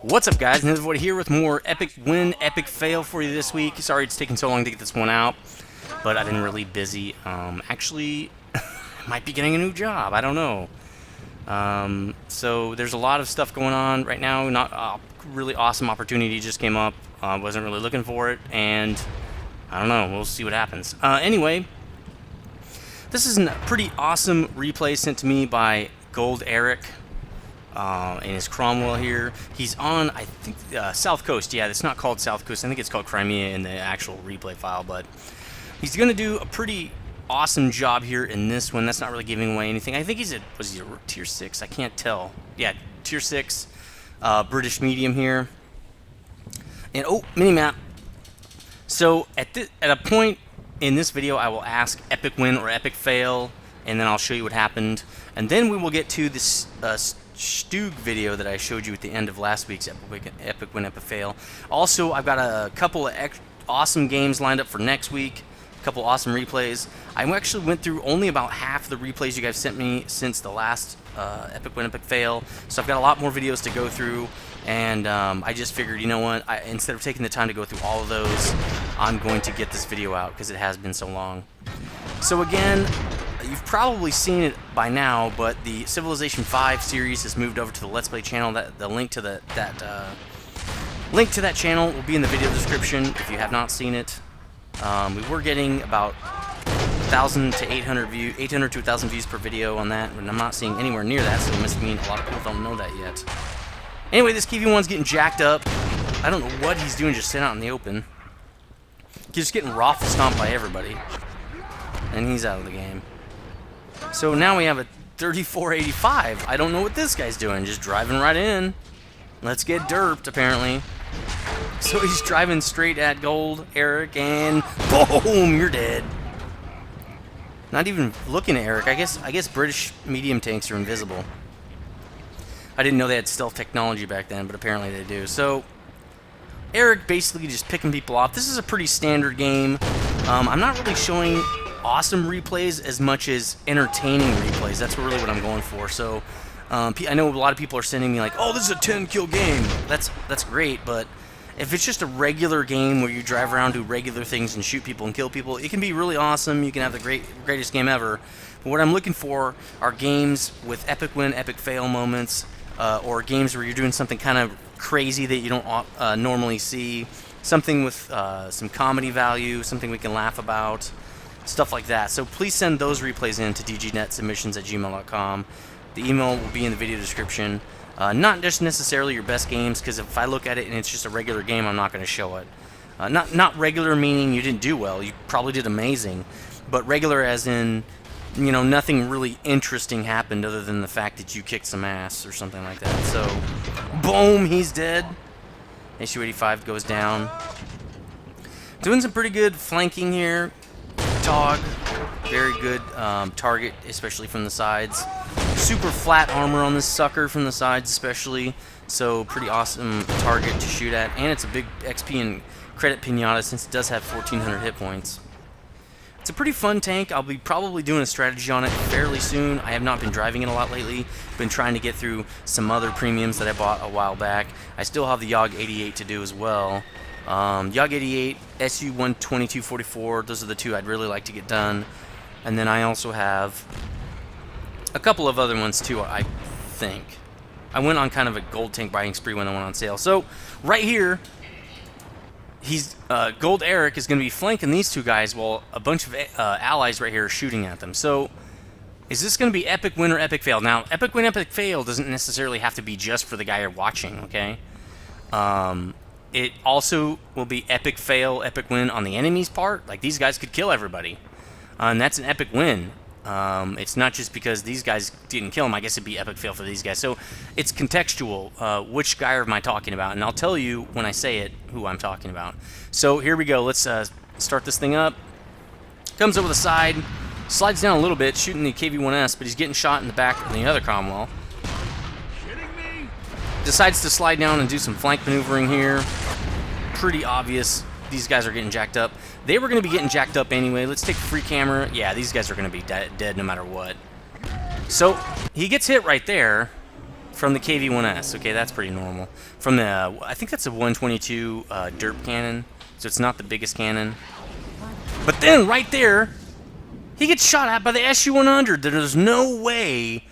What's up, guys? Nethervvoid here with more epic win, epic fail for you this week. Sorry it's taking so long to get this one out, but I've been really busy. Actually, I might be getting a new job. I don't know. So there's a lot of stuff going on right now. Not a really awesome opportunity just came up. Wasn't really looking for it, and I don't know. We'll see what happens. Anyway, this is a pretty awesome replay sent to me by Gold Eric. And his Cromwell here. He's on, I think, South Coast. Yeah, it's not called South Coast. I think it's called Crimea in the actual replay file. But he's going to do a pretty awesome job here in this one. That's not really giving away anything. I think was he a tier 6? I can't tell. Yeah, tier 6 British medium here. And, oh, mini-map. So at a point in this video, I will ask epic win or epic fail, and then I'll show you what happened. And then we will get to this Stug video that I showed you at the end of last week's epic win, epic fail. Also, I've got a couple of awesome games lined up for next week. A couple awesome replays. I actually went through only about half the replays you guys sent me since the last epic win, epic fail. So I've got a lot more videos to go through. And I just figured, you know what, instead of taking the time to go through all of those, I'm going to get this video out because it has been so long. So again, you've probably seen it by now, but the Civilization 5 series has moved over to the Let's Play channel. The link to that channel will be in the video description if you have not seen it. We were getting about 1,000 to 800 views, 800 to 1,000 views per video on that, and I'm not seeing anywhere near that, so it must mean a lot of people don't know that yet. Anyway, this KV1's getting jacked up. I don't know what he's doing just sitting out in the open. He's just getting raffle stomped by everybody. And he's out of the game. So now we have a 3485. I don't know what this guy's doing. Just driving right in. Let's get derped, apparently. So he's driving straight at Gold Eric, and boom, you're dead. Not even looking at Eric. I guess British medium tanks are invisible. I didn't know they had stealth technology back then, but apparently they do. So Eric basically just picking people off. This is a pretty standard game. I'm not really showing awesome replays as much as entertaining replays. That's really what I'm going for. So I know a lot of people are sending me like, oh, this is a 10-kill game. That's great, but if it's just a regular game where you drive around, do regular things, and shoot people and kill people, it can be really awesome. You can have the greatest game ever. But what I'm looking for are games with epic win, epic fail moments, or games where you're doing something kind of crazy that you don't normally see, something with some comedy value, something we can laugh about, stuff like that. So please send those replays in to dgnetsubmissions@gmail.com. The email will be in the video description. Not just necessarily your best games, because if I look at it and it's just a regular game, I'm not going to show it. Not regular meaning you didn't do well, you probably did amazing, but regular as in, you know, nothing really interesting happened other than the fact that you kicked some ass or something like that. So, boom, he's dead. SU-85 goes down. Doing some pretty good flanking here. Dog, very good target, especially from the sides. Super flat armor on this sucker from the sides especially, so pretty awesome target to shoot at. And it's a big XP and credit pinata since it does have 1,400 hit points. It's a pretty fun tank. I'll be probably doing a strategy on it fairly soon. I have not been driving it a lot lately. Been trying to get through some other premiums that I bought a while back. I still have the YOG 88 to do as well. YOG 88, SU 12244, those are the two I'd really like to get done. And then I also have a couple of other ones too, I think. I went on kind of a gold tank buying spree when I went on sale. So, right here, Gold Eric is going to be flanking these two guys while a bunch of allies right here are shooting at them. So, is this going to be epic win or epic fail? Now, epic win, epic fail doesn't necessarily have to be just for the guy you're watching, okay? It also will be epic fail, epic win on the enemy's part. Like, these guys could kill everybody. And that's an epic win. It's not just because these guys didn't kill him. I guess it'd be epic fail for these guys. So it's contextual. Which guy am I talking about? And I'll tell you when I say it who I'm talking about. So here we go. Let's start this thing up. Comes over the side. Slides down a little bit, shooting the KV-1S, but he's getting shot in the back of the other Cromwell. Decides to slide down and do some flank maneuvering here. Pretty obvious. These guys are getting jacked up. They were going to be getting jacked up anyway. Let's take the free camera. Yeah, these guys are going to be dead no matter what. So, he gets hit right there. from the KV-1S. Okay, that's pretty normal. From the, I think that's a 122 derp cannon, so it's not the biggest cannon. But then, right there, he gets shot at by the SU-100. There's no way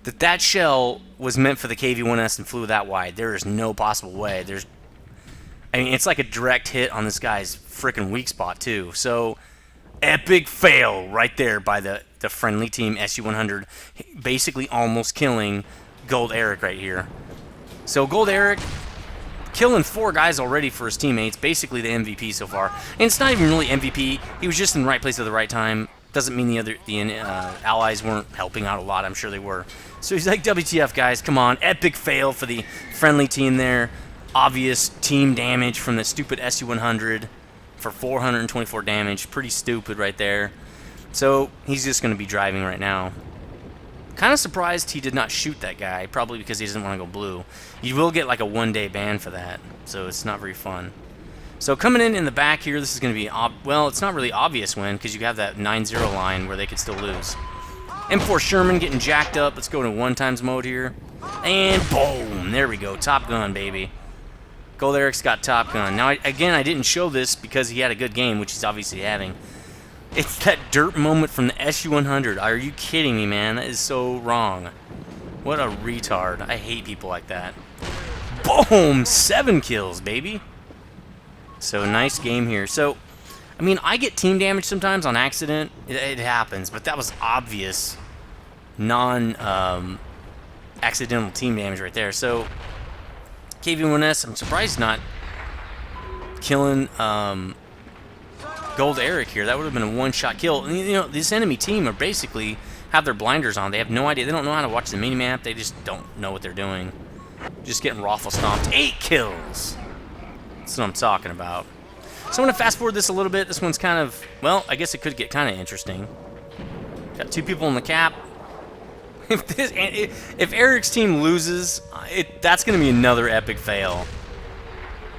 that that shell was meant for the KV-1S and flew that wide. There is no possible way. I mean, it's like a direct hit on this guy's freaking weak spot, too. So, epic fail right there by the friendly team SU-100, basically almost killing Gold Eric right here. So, Gold Eric killing 4 guys already for his teammates, basically the MVP so far. And it's not even really MVP. He was just in the right place at the right time. Doesn't mean the allies weren't helping out a lot. I'm sure they were. So he's like, WTF, guys, come on. Epic fail for the friendly team there. Obvious team damage from the stupid SU-100 for 424 damage. Pretty stupid right there. So he's just going to be driving right now. Kind of surprised he did not shoot that guy, probably because he doesn't want to go blue. You will get like a 1-day ban for that, so it's not very fun. So coming in the back here, this is going to be, well, it's not really obvious win, because you have that 9-0 line where they could still lose. M4 Sherman getting jacked up. Let's go to 1x mode here. And boom, there we go, Top Gun, baby. Gold Eric's got Top Gun. Now, again, I didn't show this because he had a good game, which he's obviously having. It's that dirt moment from the SU-100. Are you kidding me, man? That is so wrong. What a retard. I hate people like that. Boom! 7 kills, baby. So, nice game here. So, I mean, I get team damage sometimes on accident. It happens, but that was obvious accidental team damage right there. So, KV-1S, I'm surprised he's not killing Gold Eric here. That would have been a one-shot kill. And, you know, this enemy team are basically have their blinders on. They have no idea. They don't know how to watch the minimap. They just don't know what they're doing. Just getting raffle stomped. 8 kills. That's what I'm talking about. So I'm going to fast forward this a little bit. This one's kind of, well, I guess it could get kind of interesting. Got 2 people in the cap. If Eric's team loses, that's going to be another epic fail.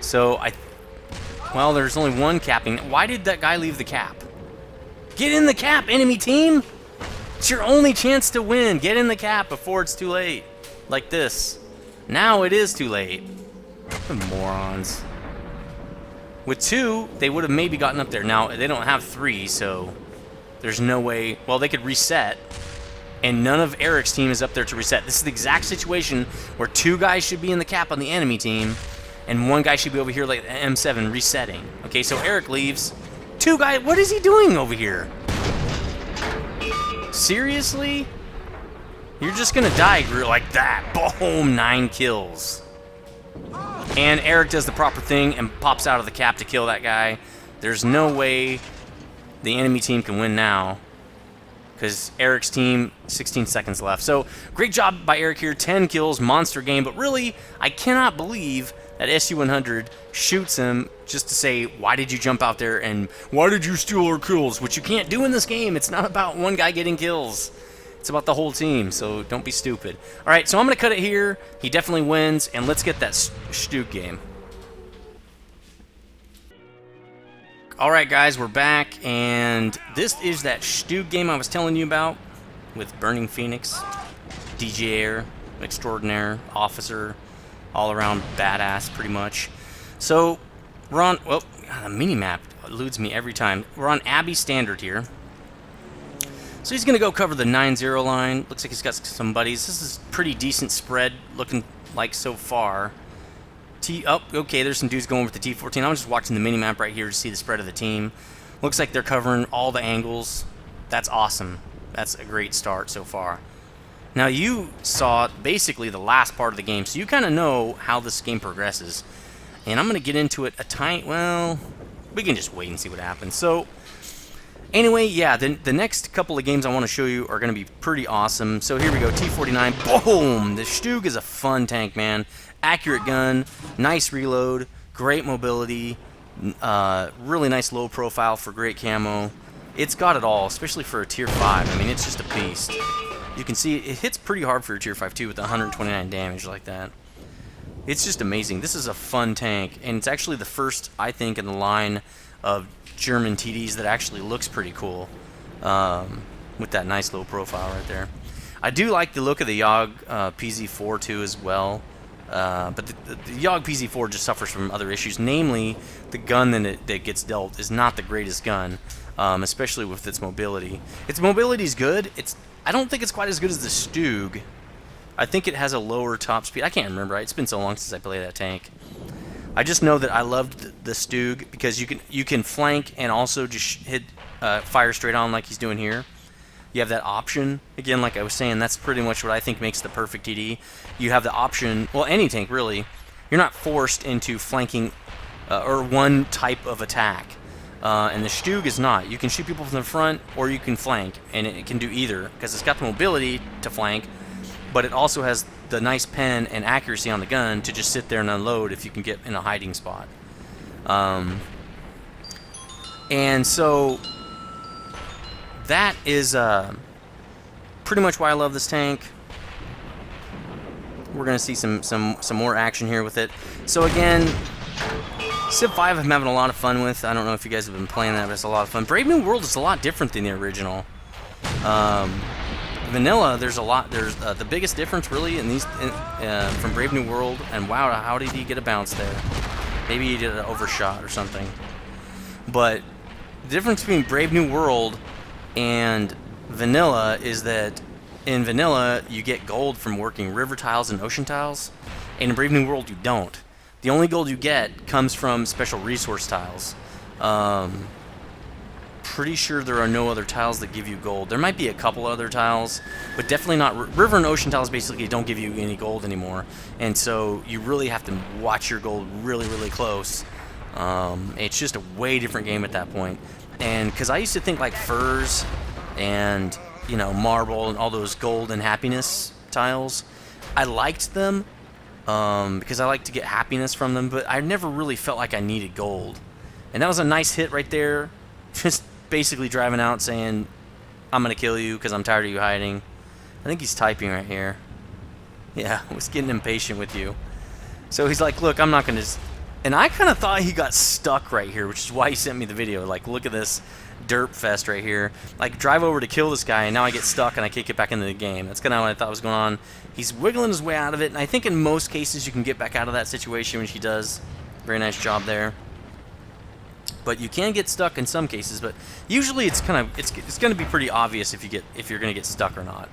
So, well, there's only 1 capping. Why did that guy leave the cap? Get in the cap, enemy team! It's your only chance to win. Get in the cap before it's too late. Like this. Now it is too late. The morons. With 2, they would have maybe gotten up there. Now, they don't have 3, so there's no way. Well, they could reset, and none of Eric's team is up there to reset. This is the exact situation where 2 guys should be in the cap on the enemy team, and 1 guy should be over here like the M7 resetting. Okay, so Eric leaves. 2 guys, what is he doing over here? Seriously? You're just gonna die like that. Boom, 9 kills. And Eric does the proper thing and pops out of the cap to kill that guy. There's no way the enemy team can win now, because Eric's team, 16 seconds left. So, great job by Eric here. 10 kills, monster game. But really, I cannot believe that SU-100 shoots him just to say, why did you jump out there and why did you steal our kills? Which you can't do in this game. It's not about 1 guy getting kills. It's about the whole team, so don't be stupid. All right, so I'm going to cut it here. He definitely wins, and let's get that Stug game. All right, guys, we're back, and this is that Stug game I was telling you about with Burning Phoenix, DJer, Extraordinaire, Officer, all-around badass, pretty much. So, we're on, well, the mini-map eludes me every time. We're on Abbey Standard here. So he's going to go cover the 9-0 line. Looks like he's got some buddies. This is pretty decent spread looking like so far. Okay, there's some dudes going with the T-14. I'm just watching the mini-map right here to see the spread of the team. Looks like they're covering all the angles. That's awesome. That's a great start so far. Now, you saw basically the last part of the game, so you kind of know how this game progresses. And I'm going to get into it a tiny... Well, we can just wait and see what happens. So, anyway, yeah, the next couple of games I want to show you are going to be pretty awesome. So here we go, T-49. Boom! The Stug is a fun tank, man. Accurate gun, nice reload, great mobility, really nice low profile for great camo. It's got it all, especially for a tier 5. I mean, it's just a beast. You can see it hits pretty hard for a tier 5 too, with 129 damage like that. It's just amazing. This is a fun tank, and it's actually the first, I think, in the line of German TDs that actually looks pretty cool, with that nice low profile right there. I do like the look of the Yogg PZ4 too as well. But the Yogg PZ4 just suffers from other issues, namely the gun that gets dealt is not the greatest gun, especially with its mobility. Its mobility is good. I don't think it's quite as good as the Stug. I think it has a lower top speed. I can't remember. It's been so long since I played that tank. I just know that I loved the Stug because you can flank and also just hit fire straight on like he's doing here. You have that option. Again, like I was saying, that's pretty much what I think makes the perfect TD. You have the option, well, any tank really. You're not forced into flanking or one type of attack. And the Stug is not. You can shoot people from the front or you can flank, and it can do either because it's got the mobility to flank, but it also has the nice pen and accuracy on the gun to just sit there and unload if you can get in a hiding spot. And so that is pretty much why I love this tank. We're going to see some more action here with it. So again, Civ 5 I'm having a lot of fun with. I don't know if you guys have been playing that, but it's a lot of fun. Brave New World is a lot different than the original. Vanilla, there's the biggest difference really in these from Brave New World, and wow, how did he get a bounce there? Maybe he did an overshot or something. But the difference between Brave New World and Vanilla is that in Vanilla you get gold from working river tiles and ocean tiles, and in Brave New World you don't. The only gold you get comes from special resource tiles. Pretty sure there are no other tiles that give you gold. There might be a couple other tiles, but definitely not. River and ocean tiles basically don't give you any gold anymore, and so you really have to watch your gold really, really close. It's just a way different game at that point. And because I used to think like furs and, you know, marble and all those gold and happiness tiles, I liked them because I like to get happiness from them, but I never really felt like I needed gold. And that was a nice hit right there. Just basically driving out saying, I'm going to kill you because I'm tired of you hiding. I think he's typing right here. Yeah, I was getting impatient with you. So he's like, look, I'm not going to... And I kind of thought he got stuck right here, which is why he sent me the video. Like, look at this derp fest right here. Like, drive over to kill this guy, and now I get stuck, and I can't get back into the game. That's kind of what I thought was going on. He's wiggling his way out of it, and I think in most cases you can get back out of that situation, which he does. Very nice job there. But you can get stuck in some cases, but usually it's kind of it's going to be pretty obvious if you're going to get stuck or not.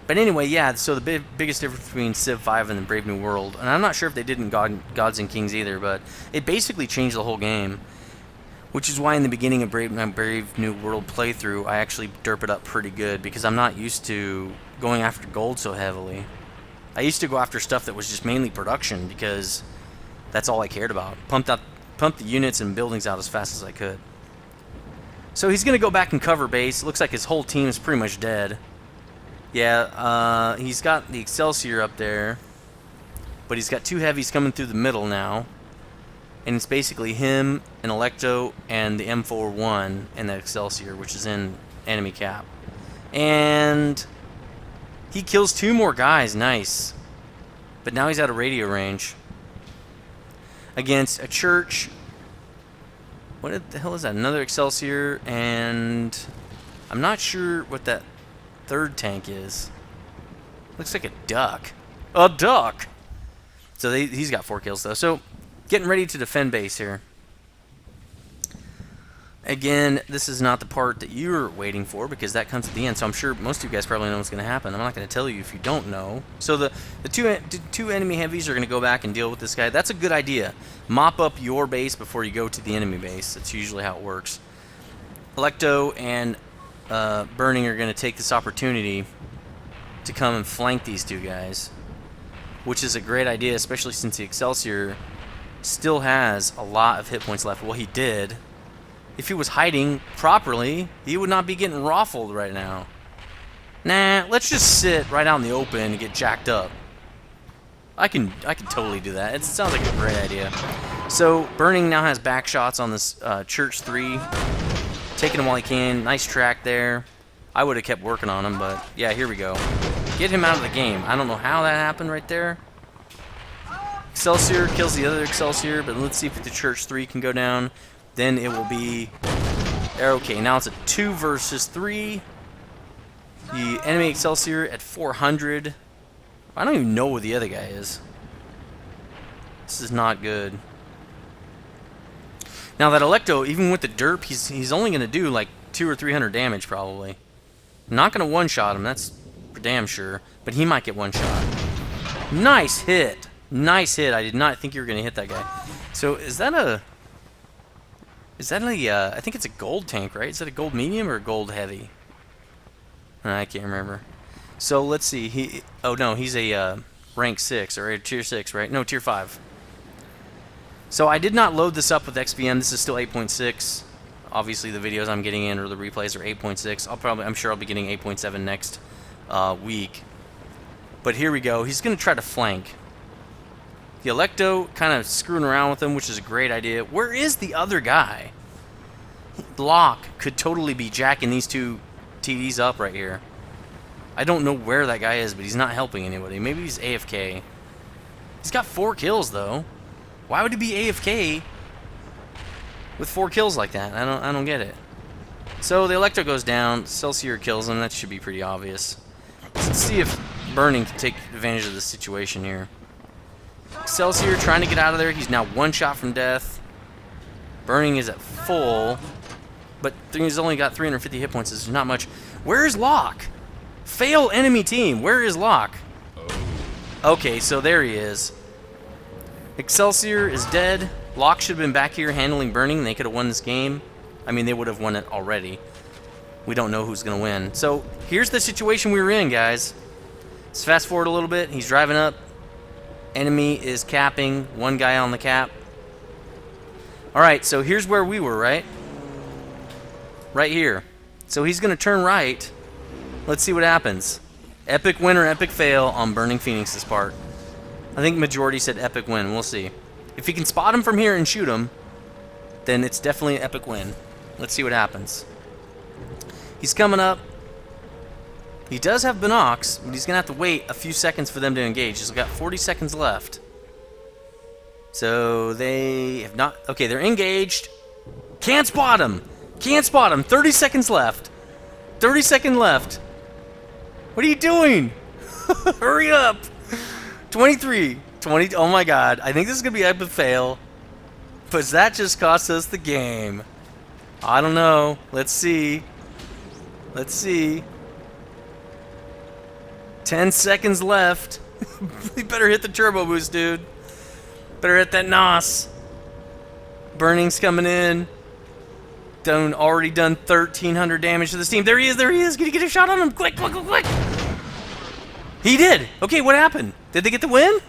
But anyway, yeah, so the biggest difference between Civ 5 and the Brave New World, and I'm not sure if they did in Gods and Kings either, but it basically changed the whole game, which is why in the beginning of my Brave New World playthrough, I actually derp it up pretty good, because I'm not used to going after gold so heavily. I used to go after stuff that was just mainly production, because that's all I cared about. Pump the units and buildings out as fast as I could. So he's going to go back and cover base. It looks like his whole team is pretty much dead. Yeah, he's got the Excelsior up there, but he's got two heavies coming through the middle now, and it's basically him, an Electo, and the M41 and the Excelsior, which is in enemy cap. And he kills two more guys, nice. But now he's out of radio range against a church. What the hell is that? Another Excelsior, and I'm not sure what that third tank is. Looks like a duck. A duck! So he's got 4 kills though. So getting ready to defend base here. Again, this is not the part that you're waiting for, because that comes at the end. So I'm sure most of you guys probably know what's going to happen. I'm not going to tell you if you don't know. So the two enemy heavies are going to go back and deal with this guy. That's a good idea. Mop up your base before you go to the enemy base. That's usually how it works. Electo and Burning are going to take this opportunity to come and flank these two guys, which is a great idea, especially since the Excelsior still has a lot of hit points left. Well, he did. If he was hiding properly, he would not be getting raffled right now. Nah, let's just sit right out in the open and get jacked up. I can totally do that. It sounds like a great idea. So Burning now has back shots on this Church 3. Taking him while he can. Nice track there. I would have kept working on him, but yeah, here we go. Get him out of the game. I don't know how that happened right there. Excelsior kills the other Excelsior, but let's see if the Church 3 can go down. Then it will be... Okay, now it's a 2 versus 3. The enemy Excelsior at 400. I don't even know where the other guy is. This is not good. Now that Electo, even with the derp, he's only going to do like 200 or 300 damage probably. I'm not going to one-shot him, that's for damn sure. But he might get one-shot. Nice hit. Nice hit. I did not think you were going to hit that guy. So is that a... I think it's a gold tank, right? Is that a gold medium or a gold heavy? I can't remember. So let's see. Oh no, he's a rank 6 or a tier 6, right? No, tier 5. So I did not load this up with XPM. This is still 8.6. Obviously, the videos I'm getting in or the replays are 8.6. I'm sure I'll be getting 8.7 next week. But here we go. He's going to try to flank. The Electo kind of screwing around with him, which is a great idea. Where is the other guy? Locke could totally be jacking these two TVs up right here. I don't know where that guy is, but he's not helping anybody. Maybe he's AFK. He's got 4 kills, though. Why would he be AFK with 4 kills like that? I don't get it. So the Electro goes down. Celsior kills him. That should be pretty obvious. Let's see if Burning can take advantage of this situation here. Celsior trying to get out of there. He's now 1 shot from death. Burning is at full, but he's only got 350 hit points. This is not much. Where is Locke? Fail enemy team. Where is Locke? Okay, so there he is. Excelsior is dead. Locke should have been back here handling Burning. They could have won this game. I mean, they would have won it already. We don't know who's going to win. So here's the situation we were in, guys. Let's fast forward a little bit. He's driving up. Enemy is capping. 1 guy on the cap. Alright, so here's where we were, right? Right here. So he's going to turn right. Let's see what happens. Epic win or epic fail on Burning Phoenix's part. I think majority said epic win. We'll see. If he can spot him from here and shoot him, then it's definitely an epic win. Let's see what happens. He's coming up. He does have binocs, but he's going to have to wait a few seconds for them to engage. He's got 40 seconds left. So they have not... Okay, they're engaged. Can't spot him. Can't spot him. 30 seconds left. 30 seconds left. What are you doing? Hurry up. 23. 20. Oh my god. I think this is going to be epic fail. But that just cost us the game. I don't know. Let's see. Let's see. 10 seconds left. You better hit the turbo boost, dude. Better hit that NOS. Burning's coming in. Already done 1,300 damage to this team. There he is, there he is. Can you get a shot on him? Quick, quick, quick, quick. He did. Okay, what happened? Did they get the win?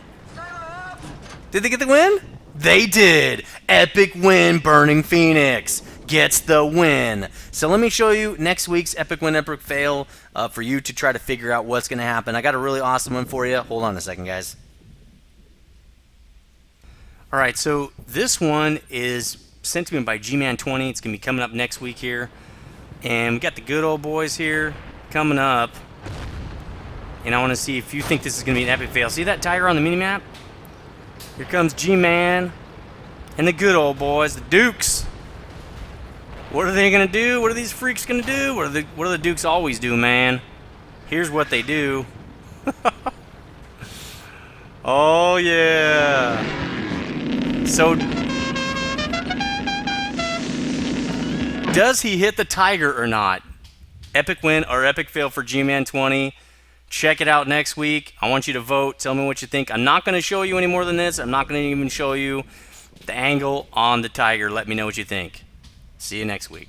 Did they get the win? They did. Epic win. Burning Phoenix gets the win. So let me show you next week's epic win, epic fail for you to try to figure out what's going to happen. I got a really awesome one for you. Hold on a second, guys. All right, so this one is sent to me by Gman20. It's going to be coming up next week here. And we got the good old boys here coming up. And I want to see if you think this is going to be an epic fail. See that tiger on the minimap? Here comes G-Man and the good old boys, the Dukes. What are they going to do? What are these freaks going to do? What do the Dukes always do, man? Here's what they do. Oh, yeah. So, does he hit the tiger or not? Epic win or epic fail for G-Man20. Check it out next week. I want you to vote. Tell me what you think. I'm not going to show you any more than this. I'm not going to even show you the angle on the tiger. Let me know what you think. See you next week.